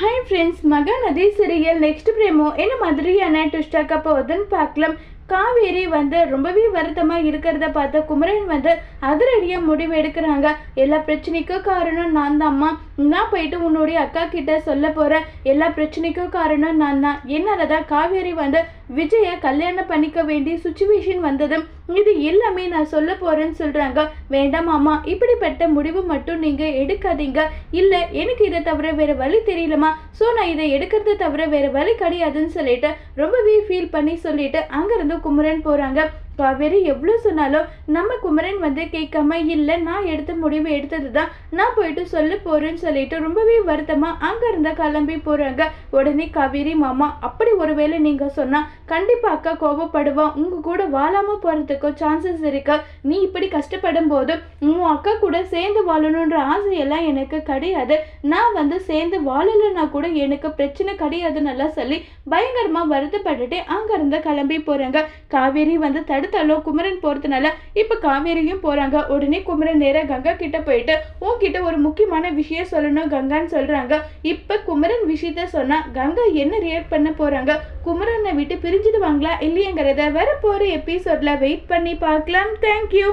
Hi friends, Mahanadi serial next பிரேமோ என்ன மாதிரியான twist ஆக்க போகுதுன்னு பார்க்கலாம். காவேரி ரொம்பவே வருத்தமாக இருக்கிறத பார்த்து குமரன் அதிரடியாக முடிவு எடுக்கிறாங்க. எல்லா பிரச்சனைக்கும் காரணம் நான் தான்மா. நான் போயிட்டு உன்னுடைய அக்கா கிட்ட சொல்ல போகிறேன். எல்லா பிரச்சனைக்கும் காரணம் நான் தான். என்னால் தான் காவேரி விஜயை கல்யாணம் பண்ணிக்க வேண்டிய சுச்சுவேஷன் வந்ததும் இது எல்லாமே நான் சொல்ல போகிறேன்னு சொல்கிறாங்க. வேண்டாம் மாமா, இப்படிப்பட்ட முடிவு மட்டும் நீங்கள் எடுக்காதீங்க. இல்லை, எனக்கு இதை தவிர வேறு வழி தெரியலமா. ஸோ நான் இதை எடுக்கிறத தவிர வேறு வழி கிடையாதுன்னு சொல்லிட்டு ரொம்பவே ஃபீல் பண்ணி சொல்லிட்டு அங்கேருந்து குமரன் போகிறாங்க. காவேரி எவ்வளோ சொன்னாலும் நம்ம குமரன் கேட்காம, இல்லை நான் எடுத்த முடிவு எடுத்தது தான், நான் போயிட்டு சொல்ல போகிறேன்னு சொல்லிட்டு ரொம்பவே வருத்தமாக அங்கேருந்து கிளம்பி போகிறாங்க. உடனே காவேரி, மாமா அப்படி ஒருவேளை நீங்கள் சொன்னால் கண்டிப்பாக அக்கா கோபப்படுவான். உங்கள் கூட வாழாமல் போகிறதுக்கும் சான்சஸ் இருக்கு. நீ இப்படி கஷ்டப்படும் போது உன் அக்கா கூட சேர்ந்து வாழணுன்ற ஆசையெல்லாம் எனக்கு கிடையாது. நான் சேர்ந்து வாழலைன்னா கூட எனக்கு பிரச்சனை கிடையாதுன்னு சொல்லி பயங்கரமாக வருத்தப்பட்டுட்டு அங்கேருந்து கிளம்பி போகிறாங்க. காவேரி தடுத்தாலும் குமரன் போறதுனால இப்ப காவேரியும் போறாங்க. உடனே குமரன் நேரா கங்கா கிட்ட போயிட்டு உன்கிட்ட ஒரு முக்கியமான விஷயம் சொல்லணும் கங்கான்னு சொல்றாங்க. இப்ப குமரன் விஷயத்த சொன்னா கங்கா என்ன ரியாக்ட் பண்ண போறாங்க, குமரனை விட்டு பிரிஞ்சிடுவாங்களா இல்லையங்கிறத வர போற எபிசோட்ல வெயிட் பண்ணி பார்க்கலாம். தேங்க்யூ.